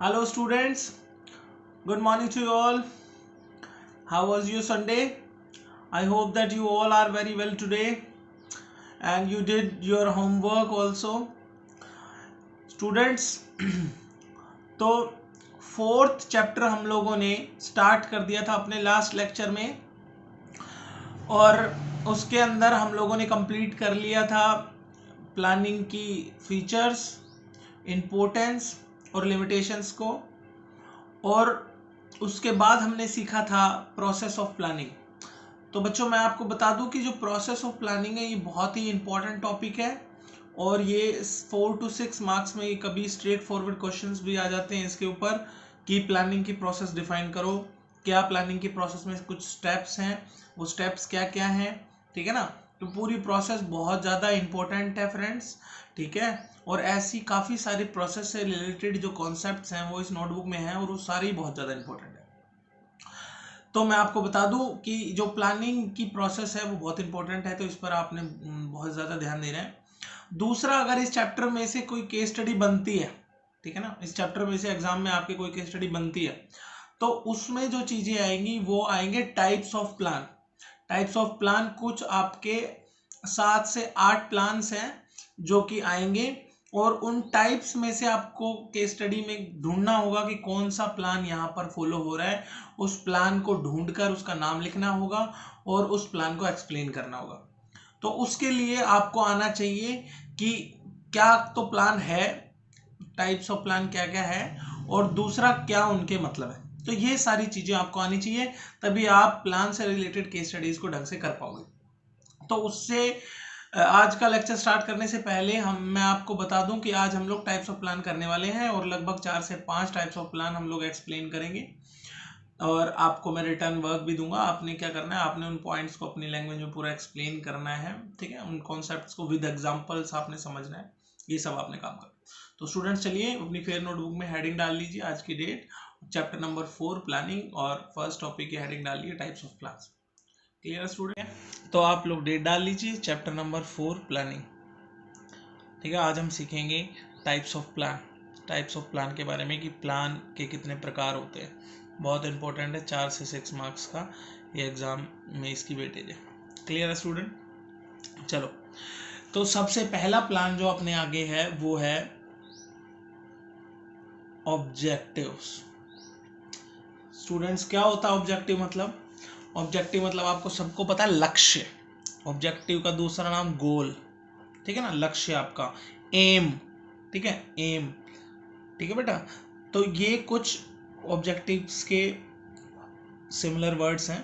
Hello students, good morning to you all. How was your Sunday? I hope that you all are very well today and you did your homework also. Students, तो fourth chapter हम लोगों ने start कर दिया था अपने last lecture में और उसके अंदर हम लोगों ने कंप्लीट कर लिया था प्लानिंग की फीचर्स, इम्पोर्टेंस और लिमिटेशंस को। और उसके बाद हमने सीखा था प्रोसेस ऑफ प्लानिंग। तो बच्चों मैं आपको बता दूं कि जो प्रोसेस ऑफ प्लानिंग है ये बहुत ही इंपॉर्टेंट टॉपिक है और ये 4 to 6 मार्क्स में कभी स्ट्रेट फॉरवर्ड क्वेश्चंस भी आ जाते हैं इसके ऊपर कि प्लानिंग की प्रोसेस डिफाइन करो, क्या प्लानिंग की प्रोसेस में कुछ स्टेप्स हैं, वो स्टेप्स क्या क्या हैं, ठीक है ना। तो पूरी प्रोसेस बहुत ज़्यादा इंपॉर्टेंट है फ्रेंड्स, ठीक है। और ऐसी काफ़ी सारी प्रोसेस से रिलेटेड जो कॉन्सेप्ट्स हैं वो इस नोटबुक में हैं और वो सारे ही बहुत ज़्यादा इंपॉर्टेंट है। तो मैं आपको बता दूं कि जो प्लानिंग की प्रोसेस है वो बहुत इंपॉर्टेंट है, तो इस पर आपने बहुत ज़्यादा ध्यान देना है। दूसरा, अगर इस चैप्टर में से कोई केस स्टडी बनती है, ठीक है ना, इस चैप्टर में से एग्जाम में आपके कोई केस स्टडी बनती है तो उसमें जो चीज़ें आएंगी वो आएंगे types of plan. Types of plan कुछ आपके 7 से 8 प्लान्स हैं जो कि आएंगे और उन टाइप्स में से आपको केस स्टडी में ढूंढना होगा कि कौन सा प्लान यहाँ पर फॉलो हो रहा है। उस प्लान को ढूंढकर उसका नाम लिखना होगा और उस प्लान को एक्सप्लेन करना होगा। तो उसके लिए आपको आना चाहिए कि क्या तो प्लान है, टाइप्स ऑफ प्लान क्या क्या है और दूसरा क्या उनके मतलब है। तो ये सारी चीजें आपको आनी चाहिए, तभी आप प्लान से रिलेटेड केस स्टडीज को ढंग से कर पाओगे। तो उससे आज का लेक्चर स्टार्ट करने से पहले मैं आपको बता दूं कि आज हम लोग टाइप्स ऑफ प्लान करने वाले हैं और लगभग 4 से 5 टाइप्स ऑफ प्लान हम लोग एक्सप्लेन करेंगे और आपको मैं रिटर्न वर्क भी दूंगा। आपने क्या करना है, आपने उन पॉइंट्स को अपनी लैंग्वेज में पूरा एक्सप्लेन करना है, ठीक है। उन कॉन्सेप्ट्स को विद एग्जांपल्स आपने समझना है, ये सब आपने काम करना। तो स्टूडेंट्स चलिए अपनी फेयर नोटबुक में हेडिंग डाल लीजिए, आज की डेट चैप्टर नंबर 4 प्लानिंग और फर्स्ट टॉपिक की हेडिंग डालिए types of plans. Clear student? तो आप लोग डेट डाल लीजिए, चैप्टर नंबर 4 प्लानिंग, ठीक है। आज हम सीखेंगे types of plan, types of plan के बारे में कि प्लान के कितने प्रकार होते हैं। बहुत इंपॉर्टेंट है, 4 से 6 मार्क्स का ये एग्जाम में इसकी वेटेज है। क्लियर है स्टूडेंट? चलो, तो सबसे पहला प्लान जो अपने आगे है वो है ऑब्जेक्टिव्स। स्टूडेंट्स क्या होता है ऑब्जेक्टिव मतलब? ऑब्जेक्टिव मतलब आपको सबको पता है लक्ष्य। ऑब्जेक्टिव का दूसरा नाम गोल, ठीक है ना, लक्ष्य आपका, एम, ठीक है, एम, ठीक है बेटा। तो ये कुछ ऑब्जेक्टिव्स के सिमिलर वर्ड्स हैं,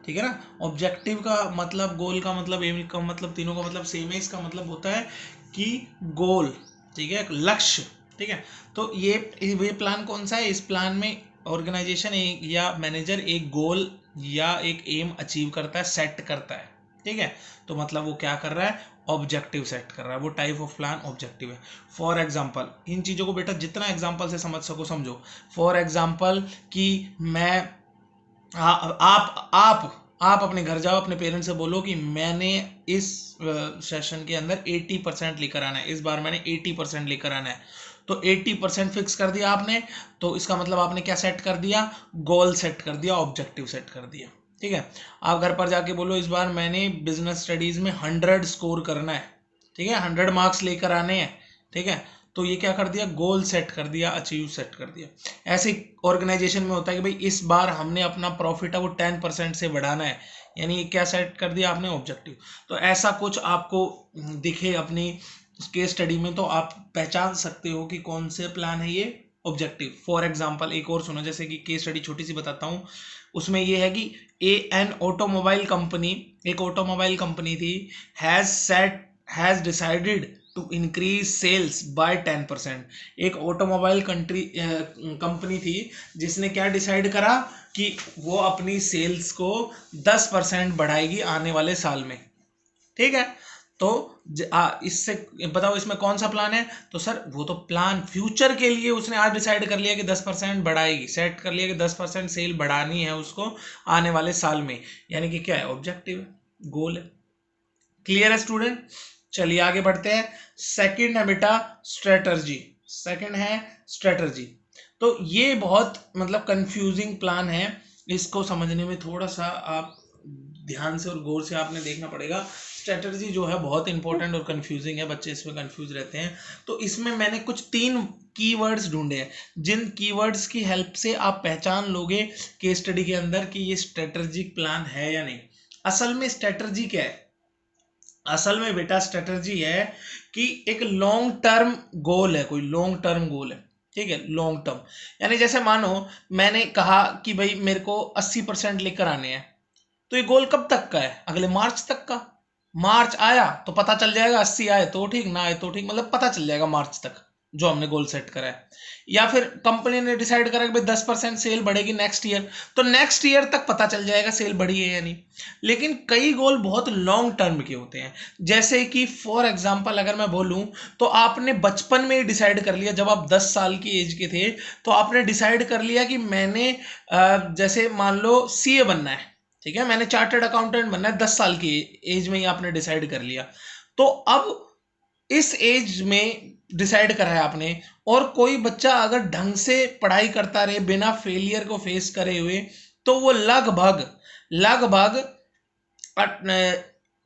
ठीक है ना। ऑब्जेक्टिव का मतलब, गोल का मतलब, एम का मतलब, तीनों का मतलब सेम है। इसका मतलब होता है कि गोल, ठीक है, लक्ष्य, ठीक है। तो ये प्लान कौन सा है? इस प्लान में ऑर्गेनाइजेशन या मैनेजर एक गोल या एक एम अचीव करता है, सेट करता है, ठीक है। तो मतलब वो क्या कर रहा है? ऑब्जेक्टिव सेट कर रहा है, वो टाइप ऑफ प्लान ऑब्जेक्टिव है। फॉर एग्जाम्पल, इन चीज़ों को बेटा जितना एग्जाम्पल से समझ सको समझो। फॉर एग्जाम्पल कि मैं आप अपने घर जाओ, अपने पेरेंट्स से बोलो कि मैंने इस सेशन के अंदर 80% लेकर आना है, इस बार मैंने 80% लेकर आना है। तो 80% फिक्स कर दिया आपने, तो इसका मतलब आपने क्या सेट कर दिया? गोल सेट कर दिया, ऑब्जेक्टिव सेट कर दिया, ठीक है। आप घर पर जाके बोलो इस बार मैंने बिजनेस स्टडीज में 100 स्कोर करना है, ठीक है, 100 मार्क्स लेकर आने हैं, ठीक है। तो ये क्या कर दिया? गोल सेट कर दिया, अचीव सेट कर दिया। ऐसे ऑर्गेनाइजेशन में होता है कि भाई इस बार हमने अपना प्रॉफिट है वो 10% से बढ़ाना है, यानी ये क्या सेट कर दिया आपने? ऑब्जेक्टिव। तो ऐसा कुछ आपको दिखे अपनी केस स्टडी में तो आप पहचान सकते हो कि कौन से प्लान है ये ऑब्जेक्टिव। फॉर एग्जाम्पल एक और सुनो, जैसे कि केस स्टडी छोटी सी बताता हूँ, उसमें ये है कि एन ऑटोमोबाइल कंपनी, एक ऑटोमोबाइल कंपनी थी, has decided to increase sales by 10%। एक ऑटोमोबाइल कंपनी थी जिसने क्या डिसाइड करा कि वो अपनी सेल्स को 10% बढ़ाएगी आने वाले साल में, ठीक है। तो इससे बताओ इसमें कौन सा प्लान है? तो सर वो तो प्लान फ्यूचर के लिए उसने आज डिसाइड कर लिया कि 10% बढ़ाएगी, सेट कर लिया कि 10% सेल बढ़ानी है उसको आने वाले साल में, यानी कि क्या है? ऑब्जेक्टिव है, गोल है। क्लियर है स्टूडेंट? चलिए आगे बढ़ते हैं। सेकंड है बेटा स्ट्रेटर्जी। सेकंड है स्ट्रेटर्जी। तो ये बहुत मतलब कंफ्यूजिंग प्लान है, इसको समझने में थोड़ा सा आप ध्यान से और गौर से आपने देखना पड़ेगा। स्ट्रेटजी जो है बहुत इंपॉर्टेंट और कंफ्यूजिंग है, बच्चे इसमें कंफ्यूज रहते हैं। तो इसमें मैंने कुछ 3 कीवर्ड्स ढूंढे हैं, जिन कीवर्ड्स की हेल्प से आप पहचान लोगे केस स्टडी के अंदर कि ये स्ट्रेटजिक प्लान है या नहीं। असल में स्ट्रेटजी क्या है? असल में बेटा स्ट्रेटजी है कि एक लॉन्ग टर्म गोल है, कोई लॉन्ग टर्म गोल है, ठीक है, लॉन्ग टर्म। यानी जैसे मानो मैंने कहा कि भाई मेरे को 80% लेकर आने हैं, तो ये गोल कब तक का है? अगले मार्च तक का। मार्च आया तो पता चल जाएगा, 80 आए तो ठीक, ना आए तो ठीक, मतलब पता चल जाएगा मार्च तक जो हमने गोल सेट करा है। या फिर कंपनी ने डिसाइड करा कि भाई 10% सेल बढ़ेगी नेक्स्ट ईयर, तो नेक्स्ट ईयर तक पता चल जाएगा सेल बढ़ी है या नहीं। लेकिन कई गोल बहुत लॉन्ग टर्म के होते हैं, जैसे कि फॉर एग्जांपल अगर मैं बोलूं तो आपने बचपन में ही डिसाइड कर लिया, जब आप 10 साल की एज के थे तो आपने डिसाइड कर लिया कि मैंने जैसे मान लो सीए बनना है, ठीक है, मैंने चार्टर्ड अकाउंटेंट बनना है, 10 साल की एज में ही आपने डिसाइड कर लिया। तो अब इस एज में डिसाइड करा है आपने, और कोई बच्चा अगर ढंग से पढ़ाई करता रहे बिना फेलियर को फेस करे हुए, तो वो लगभग लगभग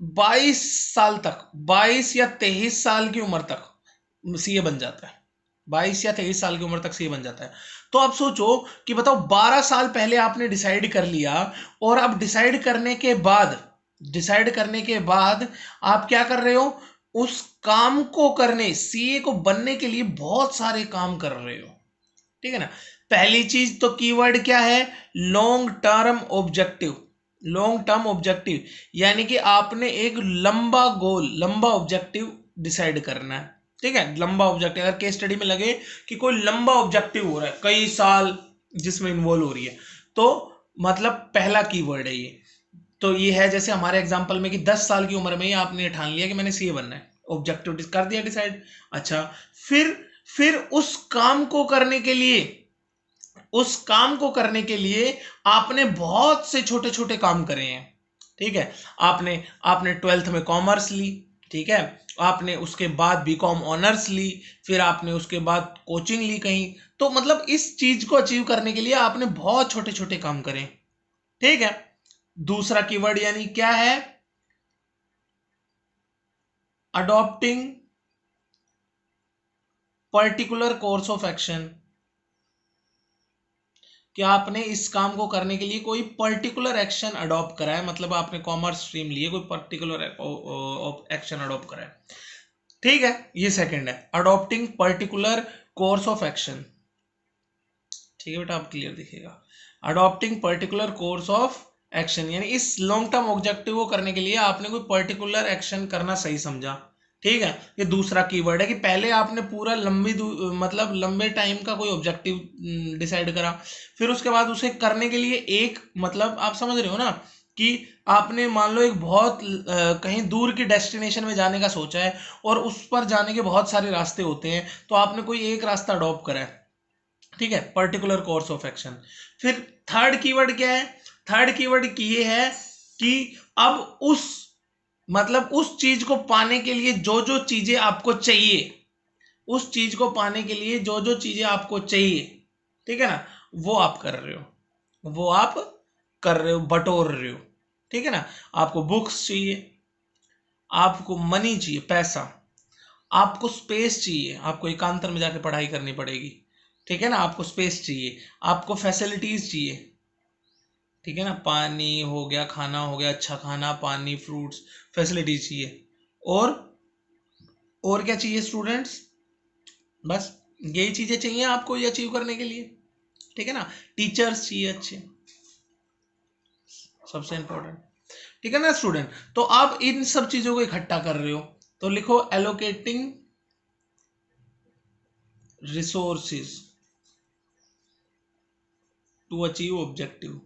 22 साल तक, 22 या 23 साल की उम्र तक सीए बन जाता है। 22 या 23 साल की उम्र तक सीए बन जाता है। तो आप सोचो कि बताओ 12 साल पहले आपने डिसाइड कर लिया, और अब डिसाइड करने के बाद आप क्या कर रहे हो? उस काम को करने, सीए को बनने के लिए बहुत सारे काम कर रहे हो, ठीक है ना। पहली चीज तो कीवर्ड क्या है? Long term objective. Long term objective यानी कि आपने एक लंबा गोल, लंबा ऑब्जेक्टिव डिसाइड करना है, ठीक है, लंबा ऑब्जेक्टिव। अगर केस स्टडी में लगे कि कोई लंबा ऑब्जेक्टिव हो रहा है, कई साल जिसमें इन्वॉल्व हो रही है, तो मतलब पहला कीवर्ड है ये। तो ये है जैसे हमारे एग्जांपल में कि 10 साल की उम्र में ही आपने ठान लिया कि मैंने सीए बनना है, ऑब्जेक्टिव कर दिया डिसाइड। अच्छा, फिर उस काम को करने के लिए आपने बहुत से छोटे छोटे काम करे हैं, ठीक है। आपने आपने 12th में कॉमर्स ली, ठीक है, आपने उसके बाद बीकॉम ऑनर्स ली, फिर आपने उसके बाद कोचिंग ली कहीं। तो मतलब इस चीज को अचीव करने के लिए आपने बहुत छोटे छोटे काम करे, ठीक है। दूसरा कीवर्ड यानी क्या है? Adopting particular course of action, कि आपने इस काम को करने के लिए कोई पर्टिकुलर एक्शन अडॉप्ट करा है, मतलब आपने कॉमर्स स्ट्रीम लिए, कोई पर्टिकुलर एक्शन अडॉप्ट करा है, ठीक है। ये सेकंड है, adopting particular course of action, ठीक है बेटा, आप क्लियर दिखेगा। Adopting particular course of action यानी इस लॉन्ग टर्म ऑब्जेक्टिव को करने के लिए आपने कोई पर्टिकुलर एक्शन करना सही समझा, ठीक है। ये दूसरा कीवर्ड है कि पहले आपने पूरा मतलब लंबे टाइम का कोई ऑब्जेक्टिव डिसाइड करा, फिर उसके बाद उसे करने के लिए एक, मतलब आप समझ रहे हो ना, कि आपने मान लो एक बहुत कहीं दूर की डेस्टिनेशन में जाने का सोचा है, और उस पर जाने के बहुत सारे रास्ते होते हैं, तो आपने कोई एक रास्ता अडॉप्ट करा है, ठीक है, पर्टिकुलर कोर्स ऑफ एक्शन। फिर थर्ड कीवर्ड क्या है? थर्ड कीवर्ड की ये है कि अब उस चीज को पाने के लिए जो जो चीजें आपको चाहिए, उस चीज को पाने के लिए जो जो चीजें आपको चाहिए, ठीक है ना, वो आप कर रहे हो, बटोर रहे हो, ठीक है ना। आपको बुक्स चाहिए, आपको मनी चाहिए, पैसा, आपको स्पेस चाहिए, आपको एकांतर में जाके पढ़ाई करनी पड़ेगी, ठीक है ना, आपको स्पेस चाहिए, आपको फैसिलिटीज चाहिए, ठीक है ना, पानी हो गया, खाना हो गया, अच्छा खाना, पानी, फ्रूट्स, फैसिलिटीज चाहिए, और और क्या चाहिए स्टूडेंट्स? बस यही चीजें चाहिए आपको ये अचीव करने के लिए, ठीक है ना। टीचर्स चाहिए अच्छे, सबसे इंपॉर्टेंट, ठीक है ना स्टूडेंट। तो आप इन सब चीजों को इकट्ठा कर रहे हो, तो लिखो allocating resources to achieve objective.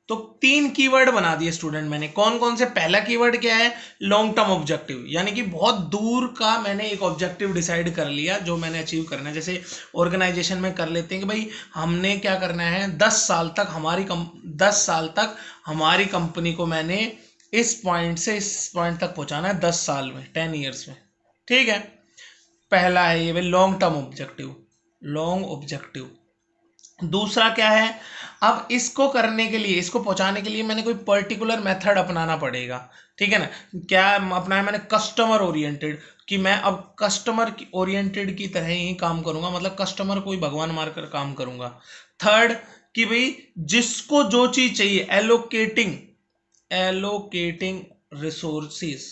तो 3 कीवर्ड बना दिए स्टूडेंट मैंने, कौन कौन से? पहला कीवर्ड क्या है? लॉन्ग टर्म ऑब्जेक्टिव, यानी कि बहुत दूर का मैंने एक ऑब्जेक्टिव डिसाइड कर लिया जो मैंने अचीव करना है। जैसे ऑर्गेनाइजेशन में कर लेते हैं कि भाई हमने क्या करना है, 10 साल तक हमारी कंपनी को मैंने इस पॉइंट से इस पॉइंट तक पहुंचाना है, 10 साल में, 10 ईयर्स में, ठीक है। पहला है ये भाई long term objective, long objective. दूसरा क्या है, अब इसको करने के लिए, इसको पहुंचाने के लिए मैंने कोई पर्टिकुलर मेथड अपनाना पड़ेगा, ठीक है ना। क्या अपनाया मैंने, कस्टमर ओरिएंटेड, कि मैं अब कस्टमर ओरिएंटेड की तरह ही काम करूंगा, मतलब कस्टमर को ही भगवान मारकर काम करूंगा। थर्ड कि भाई जिसको जो चीज चाहिए, एलोकेटिंग, एलोकेटिंग रिसोर्सिस,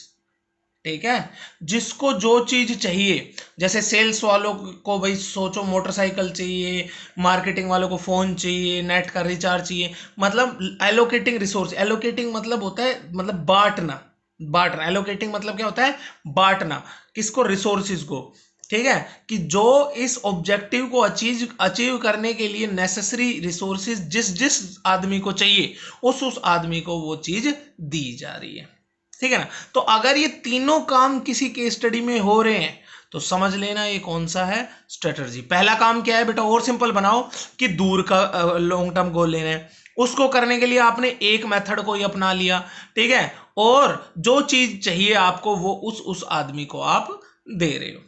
ठीक है, जिसको जो चीज चाहिए। जैसे सेल्स वालों को भाई सोचो मोटरसाइकिल चाहिए, मार्केटिंग वालों को फोन चाहिए, नेट का रिचार्ज चाहिए, मतलब एलोकेटिंग रिसोर्स। एलोकेटिंग मतलब होता है, मतलब बांटना, बांटना। एलोकेटिंग मतलब क्या होता है, बांटना, किसको, रिसोर्सिस को, ठीक है, कि जो इस ऑब्जेक्टिव को अचीव करने के लिए नेसेसरी रिसोर्सेज जिस जिस आदमी को चाहिए, उस आदमी को वो चीज दी जा रही है, ठीक है ना। तो अगर ये तीनों काम किसी केस स्टडी में हो रहे हैं तो समझ लेना ये कौन सा है, स्ट्रेटजी। पहला काम क्या है बेटा, और सिंपल बनाओ, कि दूर का लॉन्ग टर्म गोल लेना है, उसको करने के लिए आपने एक मेथड को ही अपना लिया, ठीक है, और जो चीज चाहिए आपको वो उस आदमी को आप दे रहे हो,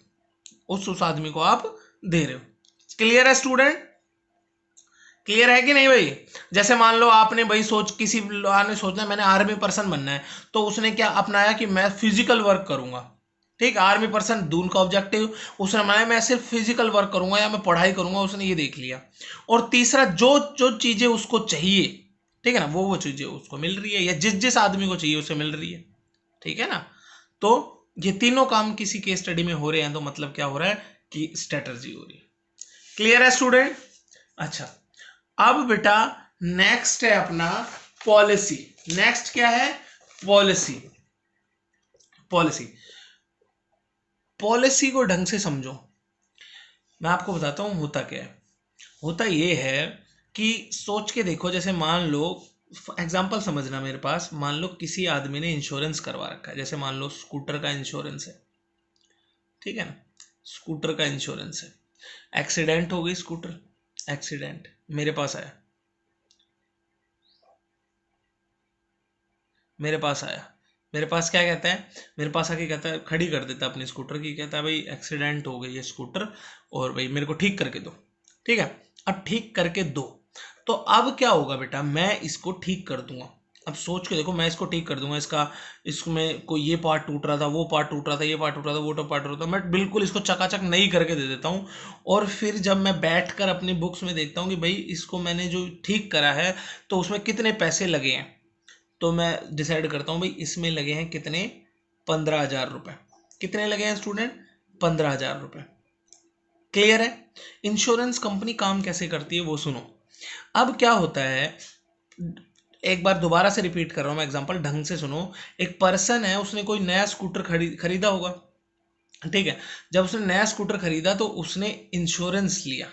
उस आदमी को आप दे रहे हो। क्लियर है स्टूडेंट, क्लियर है कि नहीं भाई। जैसे मान लो आपने भाई किसी ने सोचना मैंने आर्मी पर्सन बनना है, तो उसने क्या अपनाया कि मैं फिजिकल वर्क करूंगा, ठीक है, आर्मी पर्सन दूर का ऑब्जेक्टिव, उसने बनाया मैं सिर्फ फिजिकल वर्क करूंगा या मैं पढ़ाई करूंगा, उसने ये देख लिया। और तीसरा, जो जो चीजें उसको चाहिए, ठीक है ना, वो चीजें उसको मिल रही है, या जिस जिस आदमी को चाहिए उसे मिल रही है, ठीक है ना। तो ये तीनों काम किसी केस स्टडी में हो रहे हैं, तो मतलब क्या हो रहा है कि स्ट्रेटजी हो रही है। क्लियर है स्टूडेंट। अच्छा, अब बेटा नेक्स्ट है अपना पॉलिसी। नेक्स्ट क्या है, पॉलिसी। पॉलिसी, पॉलिसी को ढंग से समझो। मैं आपको बताता हूं होता क्या है। होता ये है कि सोच के देखो, जैसे मान लो, एग्जांपल समझना, मेरे पास मान लो किसी आदमी ने इंश्योरेंस करवा रखा है, जैसे मान लो स्कूटर का इंश्योरेंस है, ठीक है ना, स्कूटर का इंश्योरेंस है। एक्सीडेंट हो गई स्कूटर, एक्सीडेंट मेरे पास आया, मेरे पास आया, मेरे पास क्या कहता है, मेरे पास आके कहता है, खड़ी कर देता है अपनी स्कूटर की, कहता है भाई एक्सीडेंट हो गई है स्कूटर, और भाई मेरे को ठीक करके दो, ठीक है। अब ठीक करके दो, तो अब क्या होगा बेटा, मैं इसको ठीक कर दूंगा। अब सोच के देखो, मैं इसको ठीक कर दूंगा, इसका, इसमें कोई ये पार्ट टूट रहा था, वो पार्ट टूट रहा था, ये पार्ट टूट रहा था, वो पार्ट टूट रहा था, मैं बिल्कुल इसको चकाचक नई करके दे देता हूँ। और फिर जब मैं बैठ कर अपनी बुक्स में देखता हूँ कि भाई इसको मैंने जो ठीक करा है तो उसमें कितने पैसे लगे हैं, तो मैं डिसाइड करता हूँ भाई इसमें लगे हैं कितने, 15,000 रुपये। कितने लगे हैं स्टूडेंट, 15,000 रुपये। क्लियर है। इंश्योरेंस कंपनी काम कैसे करती है वो सुनो। अब क्या होता है, एक बार दोबारा से रिपीट कर रहा हूँ मैं, एग्जांपल ढंग से सुनो। एक पर्सन है, उसने कोई नया स्कूटर खरीदा होगा, ठीक है। जब उसने नया स्कूटर खरीदा तो उसने इंश्योरेंस लिया,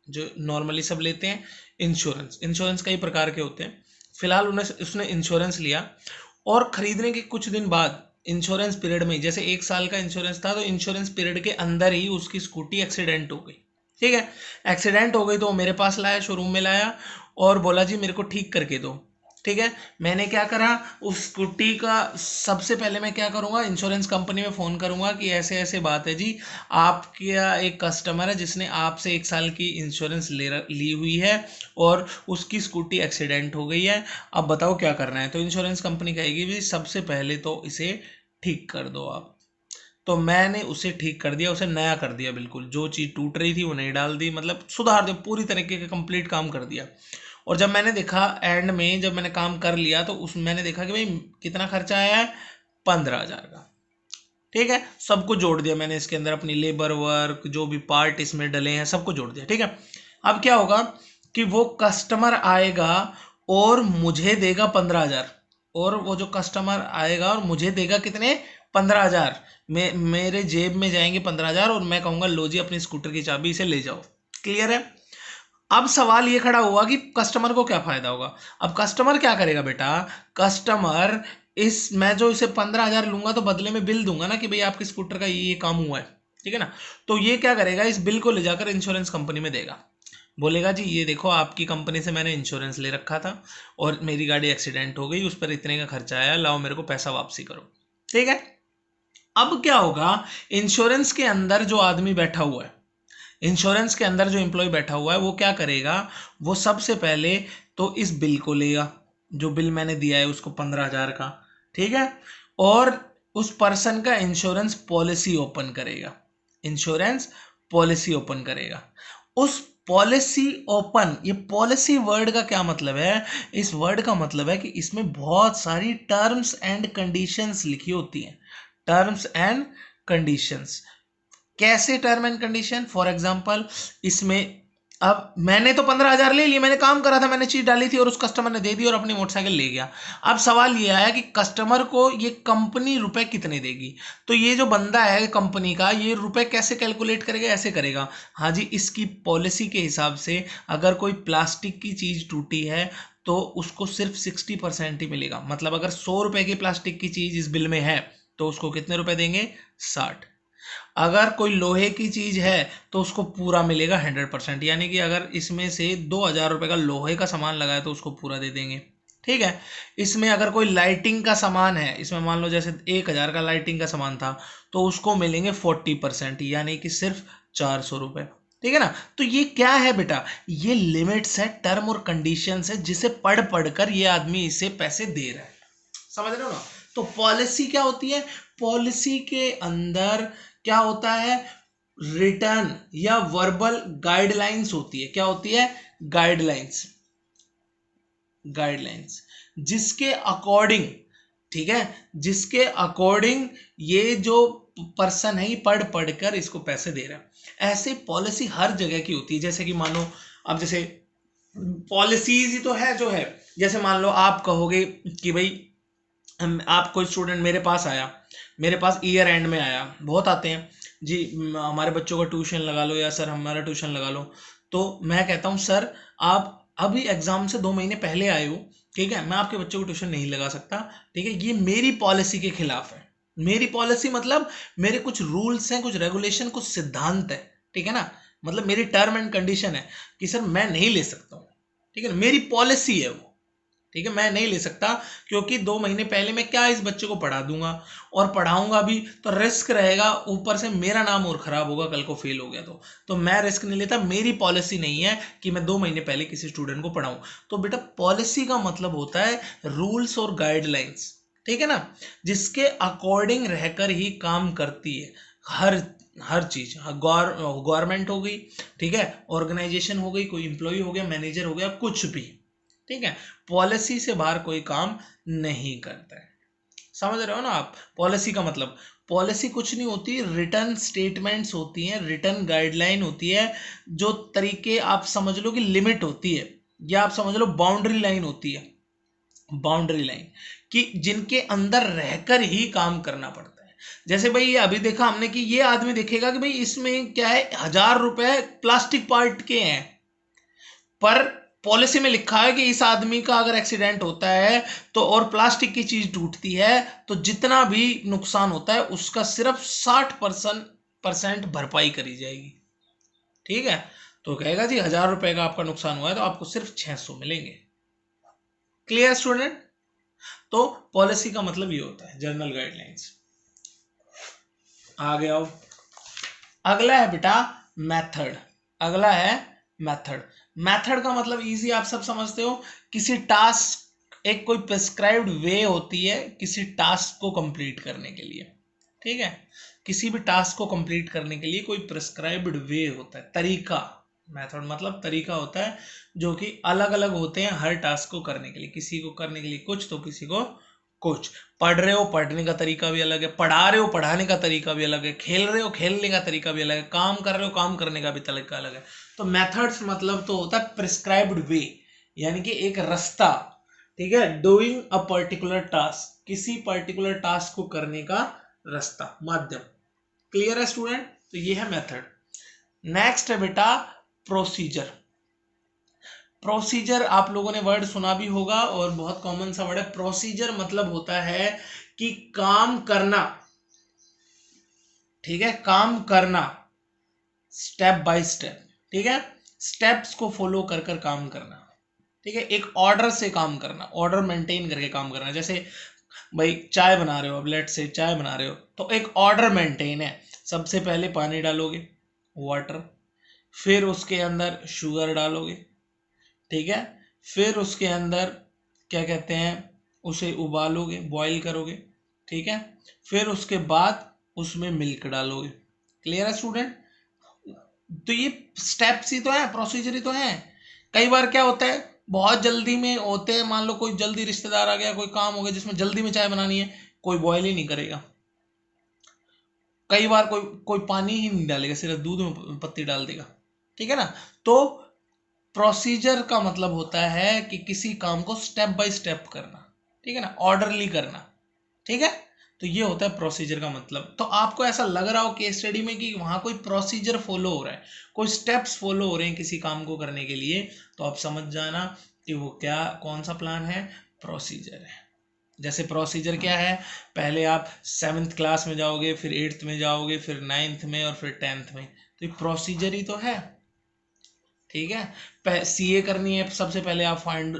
जो नॉर्मली सब लेते हैं इंश्योरेंस। इंश्योरेंस कई प्रकार के होते हैं। फिलहाल उसने इंश्योरेंस लिया, और खरीदने के कुछ दिन बाद इंश्योरेंस पीरियड में, जैसे 1 साल का इंश्योरेंस था, तो इंश्योरेंस पीरियड के अंदर ही उसकी स्कूटी एक्सीडेंट हो गई, ठीक है। एक्सीडेंट हो गई तो वो मेरे पास लाया, शोरूम में लाया, और बोला जी मेरे को ठीक करके दो, ठीक है। मैंने क्या करा, उस स्कूटी का सबसे पहले मैं क्या करूंगा, इंश्योरेंस कंपनी में फ़ोन करूंगा कि ऐसे ऐसे बात है जी, आपका एक कस्टमर है जिसने आपसे 1 साल की इंश्योरेंस ली हुई है, और उसकी स्कूटी एक्सीडेंट हो गई है, अब बताओ क्या करना है। तो इंश्योरेंस कंपनी कहेगी भाई सबसे पहले तो इसे ठीक कर दो आप। तो मैंने उसे ठीक कर दिया, उसे नया कर दिया, बिल्कुल जो चीज़ टूट रही थी वो नई डाल दी, मतलब सुधार दिया, पूरी तरीके का कंप्लीट काम कर दिया। और जब मैंने देखा एंड में, जब मैंने काम कर लिया, तो उस मैंने देखा कि भाई कितना खर्चा आया है, 15,000 का, ठीक है। सबको जोड़ दिया मैंने इसके अंदर, अपनी लेबर वर्क, जो भी पार्ट इसमें डले हैं सबको जोड़ दिया, ठीक है। अब क्या होगा कि वो कस्टमर आएगा और मुझे देगा 15,000, और वो जो कस्टमर आएगा और मुझे देगा कितने, 15,000। मेरे जेब में जाएंगे 15,000, और मैं कहूंगा लो जी अपनी स्कूटर की चाबी, इसे ले जाओ। क्लियर है। अब सवाल ये खड़ा हुआ कि कस्टमर को क्या फायदा होगा। अब कस्टमर क्या करेगा बेटा, कस्टमर मैं जो इसे 15,000 लूंगा तो बदले में बिल दूंगा ना, कि भाई आपके स्कूटर का ये काम हुआ है, ठीक है ना। तो ये क्या करेगा, इस बिल को ले जाकर इंश्योरेंस कंपनी में देगा, बोलेगा जी ये देखो आपकी कंपनी से मैंने इंश्योरेंस ले रखा था, और मेरी गाड़ी एक्सीडेंट हो गई, उस पर इतने का खर्चा आया, लाओ मेरे को पैसा वापसी करो, ठीक है। अब क्या होगा, इंश्योरेंस के अंदर जो आदमी बैठा हुआ है, इंश्योरेंस के अंदर जो एम्प्लॉय बैठा हुआ है, वो क्या करेगा, वो सबसे पहले तो इस बिल को लेगा, जो बिल मैंने दिया है उसको 15,000 का, ठीक है, और उस पर्सन का इंश्योरेंस पॉलिसी ओपन करेगा, इंश्योरेंस पॉलिसी ओपन करेगा। उस पॉलिसी ओपन, ये पॉलिसी वर्ड का क्या मतलब है, इस वर्ड का मतलब है कि इसमें बहुत सारी टर्म्स एंड कंडीशंस लिखी होती हैं, टर्म्स एंड कंडीशंस। कैसे term and condition, for example इसमें अब मैंने तो 15,000 ले लिए, मैंने काम करा था, मैंने चीज डाली थी और उस कस्टमर ने दे दी और अपनी मोटरसाइकिल ले गया। अब सवाल ये आया कि कस्टमर को ये कंपनी रुपए कितने देगी, तो ये जो बंदा है कंपनी का, ये रुपए कैसे कैलकुलेट करेगा, ऐसे करेगा, हाँ जी, इसकी पॉलिसी के हिसाब से अगर कोई प्लास्टिक की चीज टूटी है तो उसको सिर्फ 60% ही मिलेगा, मतलब अगर 100 रुपए की प्लास्टिक की चीज इस बिल में है तो उसको कितने रुपए देंगे, 60। अगर कोई लोहे की चीज है तो उसको पूरा मिलेगा 100%, यानी कि अगर इसमें से 2,000 रुपए का लोहे का सामान लगा है तो उसको पूरा दे देंगे, ठीक है। इसमें अगर कोई लाइटिंग का सामान है, इसमें मान लो जैसे 1,000 का लाइटिंग का सामान था तो उसको मिलेंगे 40%, यानी कि सिर्फ 400 रुपए, ठीक है ना। तो ये क्या है बेटा, ये लिमिट्स है, टर्म और कंडीशंस है, जिसे पढ़ पढ़ कर ये आदमी इसे पैसे दे रहा है, समझ रहे हो ना। तो पॉलिसी क्या होती है, पॉलिसी के अंदर क्या होता है, रिटर्न या वर्बल गाइडलाइंस होती है, क्या होती है, गाइडलाइंस, गाइडलाइंस जिसके अकॉर्डिंग, ठीक है, जिसके अकॉर्डिंग ये जो पर्सन है ये पढ़ पढ़ कर इसको पैसे दे रहा है। ऐसे पॉलिसी हर जगह की होती है, जैसे कि मानो अब जैसे पॉलिसीज ही तो है जो है, जैसे मान लो आप कहोगे कि भाई आप कोई स्टूडेंट मेरे पास आया, मेरे पास ईयर एंड में आया, बहुत आते हैं जी, हमारे बच्चों का ट्यूशन लगा लो या सर हमारा ट्यूशन लगा लो, तो मैं कहता हूँ सर आप अभी एग्जाम से 2 महीने पहले आए हो, ठीक है, मैं आपके बच्चों को ट्यूशन नहीं लगा सकता, ठीक है, ये मेरी पॉलिसी के खिलाफ है। मेरी पॉलिसी मतलब मेरे कुछ रूल्स हैं, कुछ रेगुलेशन, कुछ सिद्धांत है, ठीक है ना, मतलब मेरी टर्म एंड कंडीशन है कि सर मैं नहीं ले सकता हूँ, ठीक है ना, मेरी पॉलिसी है वो, ठीक है, मैं नहीं ले सकता, क्योंकि 2 महीने पहले मैं क्या इस बच्चे को पढ़ा दूंगा और पढ़ाऊंगा भी तो रिस्क रहेगा, ऊपर से मेरा नाम और खराब होगा कल को फेल हो गया तो मैं रिस्क नहीं लेता, मेरी पॉलिसी नहीं है कि मैं 2 महीने पहले किसी स्टूडेंट को पढ़ाऊं। तो बेटा पॉलिसी का मतलब होता है रूल्स और गाइडलाइंस, ठीक है ना, जिसके अकॉर्डिंग रहकर ही काम करती है हर हर चीज, गवर्नमेंट हो गई, ठीक है, ऑर्गेनाइजेशन हो गई, कोई इंप्लॉय हो गया, मैनेजर हो गया, कुछ भी, ठीक है, पॉलिसी से बाहर कोई काम नहीं करता है, समझ रहे हो ना आप। पॉलिसी का मतलब, पॉलिसी कुछ नहीं होती, रिटर्न स्टेटमेंट्स होती हैं, रिटर्न गाइडलाइन होती है, जो तरीके आप समझ लो कि लिमिट होती है, या आप समझ लो बाउंड्री लाइन होती है, बाउंड्री लाइन, कि जिनके अंदर रहकर ही काम करना पड़ता है। जैसे भाई ये अभी देखा हमने कि ये आदमी देखेगा कि भाई इसमें क्या है, 1,000 रुपए प्लास्टिक पार्ट के हैं, पर पॉलिसी में लिखा है कि इस आदमी का अगर एक्सीडेंट होता है तो और प्लास्टिक की चीज टूटती है तो जितना भी नुकसान होता है उसका सिर्फ 60% भरपाई करी जाएगी, ठीक है। तो कहेगा जी 1,000 रुपए का आपका नुकसान हुआ है तो आपको सिर्फ 600 मिलेंगे। Clear student. तो पॉलिसी का मतलब ये होता है जनरल गाइडलाइंस। आगे आओ, अगला है बेटा मेथड, अगला है मेथड। मेथड का मतलब इजी आप सब समझते हो, किसी टास्क, एक कोई प्रिस्क्राइब्ड वे होती है किसी टास्क को कंप्लीट करने के लिए, ठीक है, किसी भी टास्क को कंप्लीट करने के लिए कोई प्रिस्क्राइब्ड वे होता है, तरीका, मेथड मतलब तरीका होता है, जो कि अलग अलग होते हैं हर टास्क को करने के लिए, किसी को करने के लिए कुछ तो किसी को कुछ, पढ़ रहे हो पढ़ने का तरीका भी अलग है, पढ़ा रहे हो पढ़ाने का तरीका भी अलग है, खेल रहे हो खेलने का तरीका भी अलग है, काम कर रहे हो काम करने का भी तरीका अलग है। तो मेथड्स मतलब तो होता है प्रिस्क्राइब्ड वे, यानी कि एक रास्ता, ठीक है, डूइंग अ पर्टिकुलर टास्क, किसी पर्टिकुलर टास्क को करने का रास्ता, माध्यम। क्लियर है स्टूडेंट, तो ये है मेथड। नेक्स्ट है बेटा प्रोसीजर। प्रोसीजर आप लोगों ने वर्ड सुना भी होगा और बहुत कॉमन सा वर्ड है। प्रोसीजर मतलब होता है कि काम करना, ठीक है, काम करना स्टेप बाय स्टेप, ठीक है, स्टेप्स को फॉलो कर कर काम करना, ठीक है, एक ऑर्डर से काम करना, ऑर्डर मेंटेन करके काम करना। जैसे भाई चाय बना रहे हो, अब लेट से चाय बना रहे हो तो एक ऑर्डर मेंटेन है। सबसे पहले पानी डालोगे, वाटर, फिर उसके अंदर शुगर डालोगे, ठीक है, फिर उसके अंदर क्या कहते हैं, उसे उबालोगे, बॉईल करोगे, ठीक है, फिर उसके बाद उसमें मिल्क डालोगे। क्लियर है स्टूडेंट? तो ये स्टेप्स ही तो है, प्रोसीजर ही तो है। कई बार क्या होता है, बहुत जल्दी में होते हैं, मान लो कोई जल्दी रिश्तेदार आ गया, कोई काम हो गया जिसमें जल्दी में चाय बनानी है, कोई बॉयल ही नहीं करेगा। कई बार कोई कोई पानी ही नहीं डालेगा, सिर्फ दूध में पत्ती डाल देगा, ठीक है ना। तो प्रोसीजर का मतलब होता है कि किसी काम को स्टेप बाय स्टेप करना, ठीक है ना, ऑर्डरली करना, ठीक है। तो ये होता है प्रोसीजर का मतलब। तो आपको ऐसा लग रहा हो केस स्टडी में कि वहां कोई प्रोसीजर फॉलो हो रहा है, कोई स्टेप्स फॉलो हो रहे हैं किसी काम को करने के लिए, तो आप समझ जाना कि वो क्या, कौन सा प्लान है, प्रोसीजर है। जैसे प्रोसीजर क्या है, पहले आप 7th क्लास में जाओगे, फिर 8th में जाओगे, फिर 9th में, और फिर 10th में, तो ये प्रोसीजर ही तो है, ठीक है। सीए करनी है, सबसे पहले आप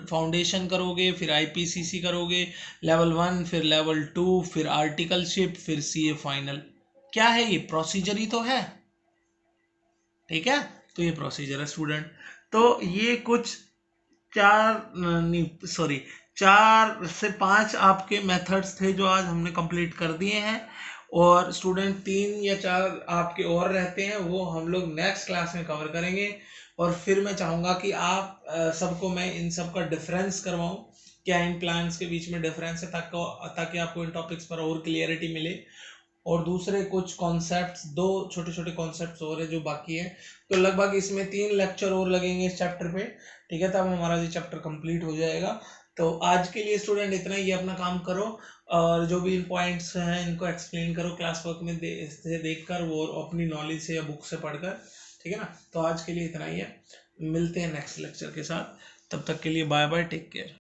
फाउंडेशन करोगे, फिर आईपीसीसी करोगे, लेवल 1, फिर लेवल 2, फिर आर्टिकलशिप, फिर सीए फाइनल। क्या है ये, प्रोसीजर ही तो है, ठीक है। तो ये प्रोसीजर है स्टूडेंट। तो ये कुछ चार नहीं सॉरी 4 से 5 आपके मेथड्स थे जो आज हमने कंप्लीट कर दिए हैं, और स्टूडेंट 3 या 4 आपके और रहते हैं, वो हम लोग नेक्स्ट क्लास में कवर करेंगे। और फिर मैं चाहूँगा कि आप सबको मैं इन सब का डिफरेंस करवाऊँ, क्या इन प्लान्स के बीच में डिफरेंस है, ताकि आपको इन टॉपिक्स पर और क्लियरिटी मिले। और दूसरे कुछ कॉन्सेप्ट्स, 2 छोटे छोटे कॉन्सेप्ट्स और है जो बाकी है, तो लगभग इसमें 3 लेक्चर और लगेंगे इस चैप्टर पे, ठीक है, तब हमारा ये चैप्टर कंप्लीट हो जाएगा। तो आज के लिए स्टूडेंट इतना ही, अपना काम करो, और जो भी पॉइंट्स हैं इनको एक्सप्लेन करो क्लास वर्क में देख कर, वो अपनी नॉलेज से या बुक से पढ़कर, ठीक है ना। तो आज के लिए इतना ही है, मिलते हैं नेक्स्ट लेक्चर के साथ, तब तक के लिए बाय बाय, टेक केयर।